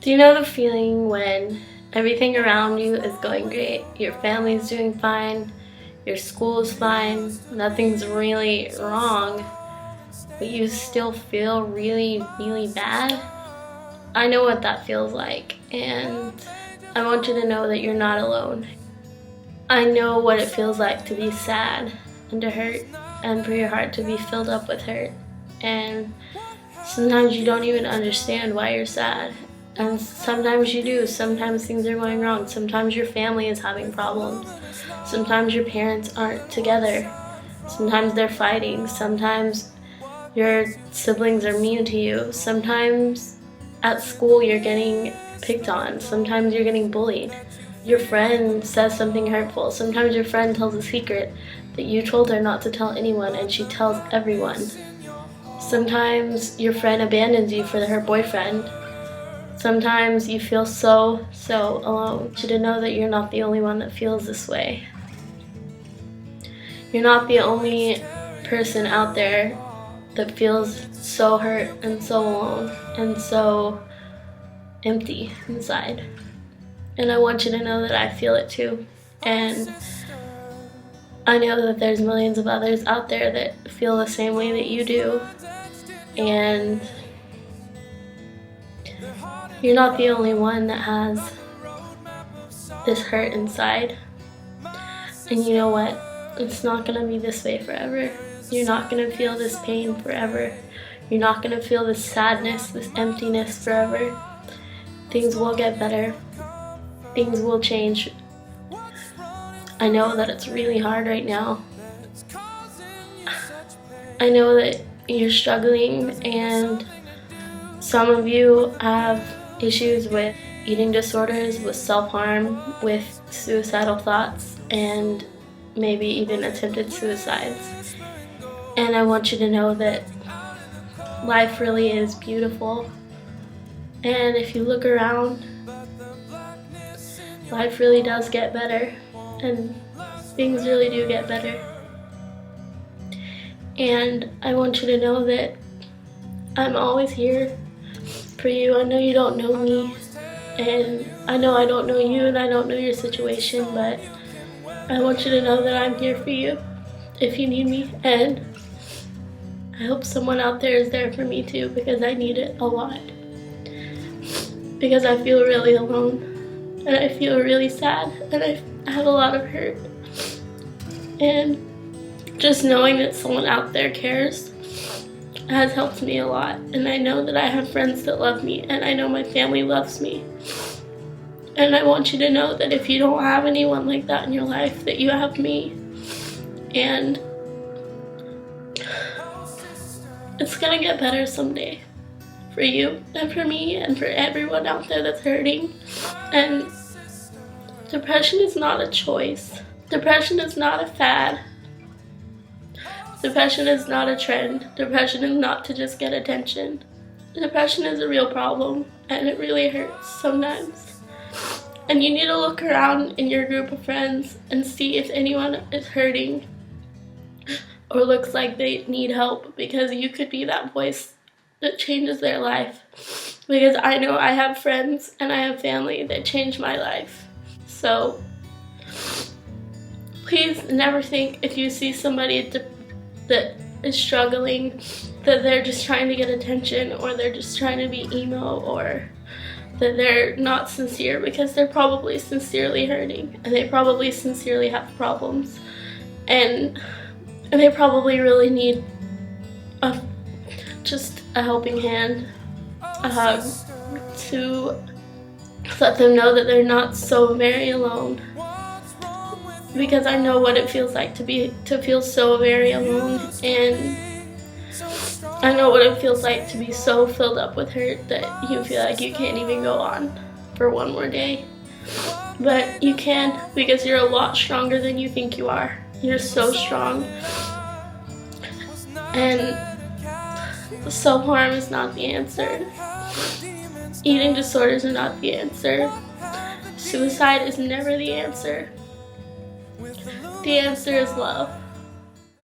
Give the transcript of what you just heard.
Do you know the feeling when everything around you is going great? Your family's doing fine, your school's fine, nothing's really wrong, but you still feel really, really bad? I know what that feels like, and I want you to know that you're not alone. I know what it feels like to be sad and to hurt, and for your heart to be filled up with hurt. And sometimes you don't even understand why you're sad. And sometimes you do. Sometimes things are going wrong. Sometimes your family is having problems. Sometimes your parents aren't together. Sometimes they're fighting. Sometimes your siblings are mean to you. Sometimes at school you're getting picked on. Sometimes you're getting bullied. Your friend says something hurtful. Sometimes your friend tells a secret that you told her not to tell anyone, and she tells everyone. Sometimes your friend abandons you for her boyfriend. Sometimes you feel so alone. I want you to know that you're not the only one that feels this way. You're not the only person out there that feels so hurt and so alone and so empty inside. And I want you to know that I feel it too. And I know that there's millions of others out there that feel the same way that you do. And you're not the only one that has this hurt inside. And you know what? It's not gonna be this way forever. You're not gonna feel this pain forever. You're not gonna feel this sadness, this emptiness forever. Things will get better. Things will change. I know that it's really hard right now. I know that you're struggling, and some of you have issues with eating disorders, with self-harm, with suicidal thoughts, and maybe even attempted suicides. And I want you to know that life really is beautiful. And if you look around, life really does get better, and things really do get better. And I want you to know that I'm always here for you. I know you don't know me, and I know I don't know you, and I don't know your situation, but I want you to know that I'm here for you if you need me. And I hope someone out there is there for me too, because I need it a lot. Because I feel really alone, and I feel really sad, and I have a lot of hurt. And just knowing that someone out there cares has helped me a lot. And I know that I have friends that love me, and I know my family loves me. And I want you to know that if you don't have anyone like that in your life, that you have me. And it's gonna get better someday. For you, and for me, and for everyone out there that's hurting. And depression is not a choice. Depression is not a fad. Depression is not a trend. Depression is not to just get attention. Depression is a real problem, and it really hurts sometimes. And you need to look around in your group of friends and see if anyone is hurting or looks like they need help, because you could be that voice that changes their life. Because I know I have friends and I have family that changed my life. So please never think, if you see somebody that is struggling, that they're just trying to get attention, or they're just trying to be emo, or that they're not sincere, because they're probably sincerely hurting, and they probably sincerely have problems, and they probably really need just a helping hand, a hug, to let them know that they're not so very alone. Because I know what it feels like to feel so very alone, and I know what it feels like to be so filled up with hurt that you feel like you can't even go on for one more day. But you can, because you're a lot stronger than you think you are. You're so strong. And self-harm is not the answer. Eating disorders are not the answer. Suicide is never the answer. The answer is love.